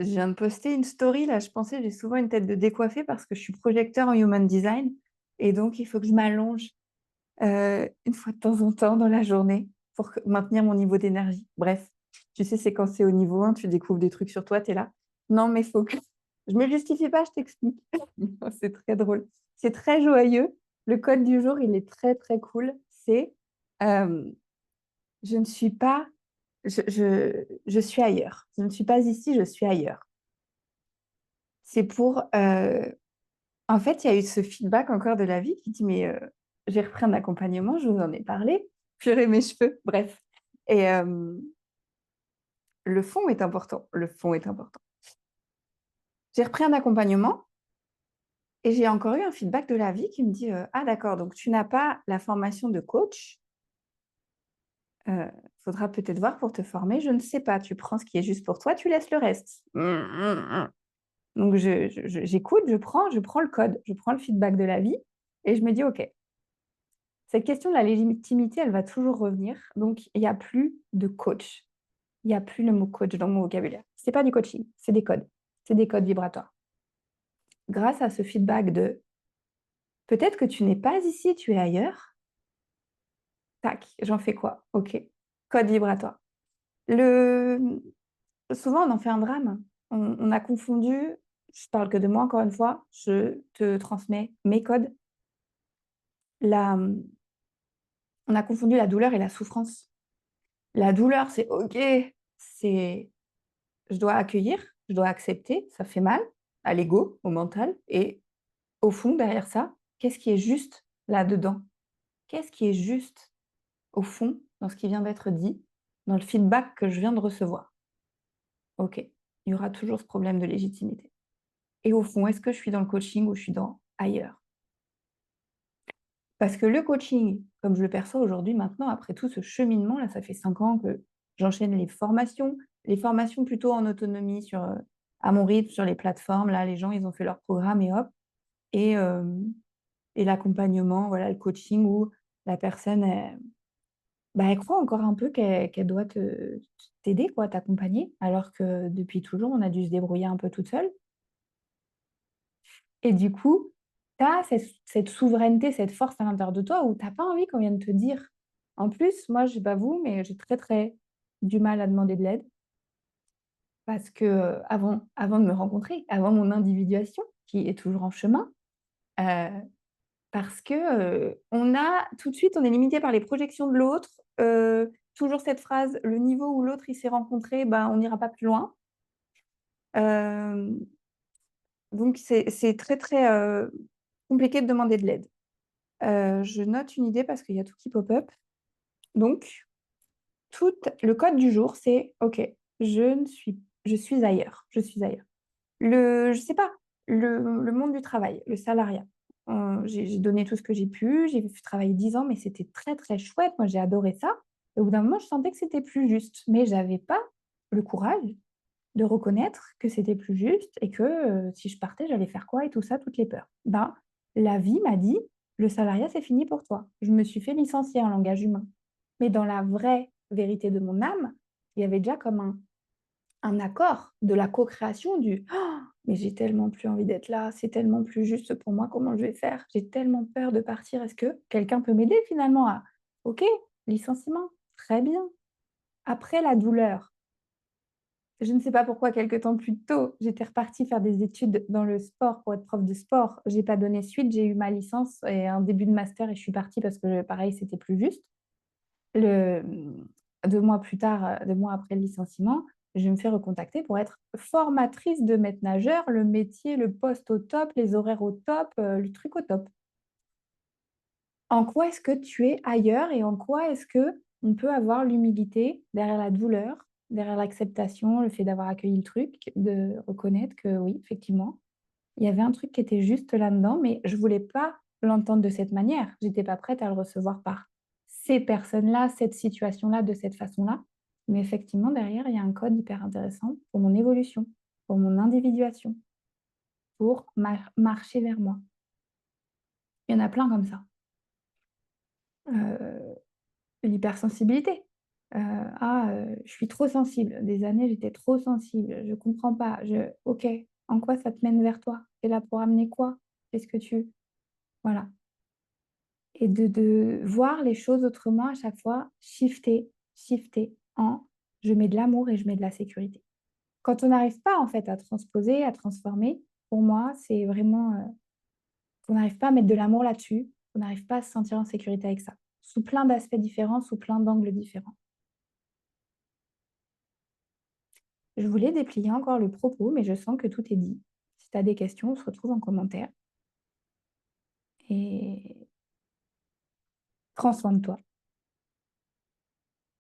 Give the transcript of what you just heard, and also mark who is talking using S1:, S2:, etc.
S1: Je viens de poster une story là, je pensais j'ai souvent une tête de décoiffée parce que je suis projecteur en human design et donc il faut que je m'allonge, une fois de temps en temps dans la journée pour maintenir mon niveau d'énergie. Bref, tu sais, c'est quand c'est au niveau 1, tu découvres des trucs sur toi, tu es là. Non, mais faut que je me justifie pas, je t'explique. C'est très drôle. C'est très joyeux. Le code du jour, il est très, très cool. C'est euh, je ne suis pas, je suis ailleurs. Je ne suis pas ici, je suis ailleurs. C'est pour, en fait, il y a eu ce feedback encore de la vie qui dit, mais j'ai repris un accompagnement, je vous en ai parlé, pleurer mes cheveux, bref. Et le fond est important, le fond est important. J'ai repris un accompagnement et j'ai encore eu un feedback de la vie qui me dit, ah d'accord, donc tu n'as pas la formation de coach, faudra peut-être voir pour te former, je ne sais pas, tu prends ce qui est juste pour toi, tu laisses le reste. Donc j'écoute, je prends le code, je prends le feedback de la vie et je me dis, ok, cette question de la légitimité, elle va toujours revenir. Donc, il n'y a plus de coach. Il n'y a plus le mot coach dans mon vocabulaire. Ce n'est pas du coaching, c'est des codes. C'est des codes vibratoires. Grâce à ce feedback de peut-être que tu n'es pas ici, tu es ailleurs. Tac, j'en fais quoi? Ok. Code vibratoire. Le... Souvent, on en fait un drame. On a confondu, je parle que de moi encore une fois, je te transmets mes codes. La... On a confondu la douleur et la souffrance. La douleur, c'est ok, c'est je dois accueillir, je dois accepter, ça fait mal à l'ego, au mental. Et au fond, derrière ça, qu'est-ce qui est juste là-dedans? Qu'est-ce qui est juste au fond dans ce qui vient d'être dit, dans le feedback que je viens de recevoir? Ok, il y aura toujours ce problème de légitimité. Et au fond, est-ce que je suis dans le coaching ou je suis dans ailleurs? Parce que le coaching, comme je le perçois aujourd'hui, maintenant, après tout ce cheminement, là, ça fait 5 ans que j'enchaîne les formations plutôt en autonomie à mon rythme, sur les plateformes. Là, les gens, ils ont fait leur programme et hop. Et, euh, et l'accompagnement, voilà, le coaching où la personne, bah, elle croit encore un peu qu'elle doit t'aider, quoi, t'accompagner, alors que depuis toujours, on a dû se débrouiller un peu toute seule. Et du coup, tu as cette souveraineté, cette force à l'intérieur de toi où tu n'as pas envie qu'on vienne te dire. En plus, moi, je sais pas vous, mais j'ai très, très du mal à demander de l'aide parce que avant de me rencontrer, avant mon individuation, qui est toujours en chemin, euh, parce que on a tout de suite, on est limité par les projections de l'autre. Toujours cette phrase, le niveau où l'autre il s'est rencontré, ben, on n'ira pas plus loin. Euh, donc, c'est très, très compliqué de demander de l'aide. Je note une idée parce qu'il y a tout qui pop-up. Donc, le code du jour, c'est OK, je suis ailleurs. Je suis ailleurs. Je sais pas, le monde du travail, le salariat. J'ai donné tout ce que j'ai pu. J'ai travaillé 10 ans, mais c'était très, très chouette. Moi, j'ai adoré ça. Et au bout d'un moment, je sentais que c'était plus juste. Mais j'avais pas le courage de reconnaître que c'était plus juste et que si je partais, j'allais faire quoi et tout ça, toutes les peurs. Ben, la vie m'a dit, le salariat, c'est fini pour toi. Je me suis fait licencier en langage humain. Mais dans la vraie vérité de mon âme, il y avait déjà comme un accord de la co-création du oh, mais j'ai tellement plus envie d'être là, c'est tellement plus juste pour moi, comment je vais faire? J'ai tellement peur de partir. Est-ce que quelqu'un peut m'aider finalement à OK, licenciement, très bien. Après la douleur, je ne sais pas pourquoi, quelques temps plus tôt, j'étais repartie faire des études dans le sport pour être prof de sport. J'ai pas donné suite, j'ai eu ma licence et un début de master et je suis partie parce que pareil, c'était plus juste. Le, 2 mois plus tard, 2 mois après le licenciement, je me fais recontacter pour être formatrice de maître nageur, le métier, le poste au top, les horaires au top, le truc au top. En quoi est-ce que tu es ailleurs et en quoi est-ce que on peut avoir l'humilité derrière la douleur, derrière l'acceptation, le fait d'avoir accueilli le truc, de reconnaître que oui, effectivement, il y avait un truc qui était juste là-dedans, mais je voulais pas l'entendre de cette manière. J'étais pas prête à le recevoir par ces personnes-là, cette situation-là, de cette façon-là. Mais effectivement, derrière, il y a un code hyper intéressant pour mon évolution, pour mon individuation, pour marcher vers moi. Il y en a plein comme ça. Euh, L'hypersensibilité. Je suis trop sensible. Des années, j'étais trop sensible. Je comprends pas. Ok, en quoi ça te mène vers toi? T'es là pour amener quoi? Qu'est-ce que tu... Voilà. Et de voir les choses autrement à chaque fois, shifter en je mets de l'amour et je mets de la sécurité. Quand on n'arrive pas en fait à transposer, à transformer, pour moi, c'est vraiment qu'on n'arrive pas à mettre de l'amour là-dessus, qu'on n'arrive pas à se sentir en sécurité avec ça, sous plein d'aspects différents, sous plein d'angles différents. Je voulais déplier encore le propos, mais je sens que tout est dit. Si tu as des questions, on se retrouve en commentaire et prends soin de toi.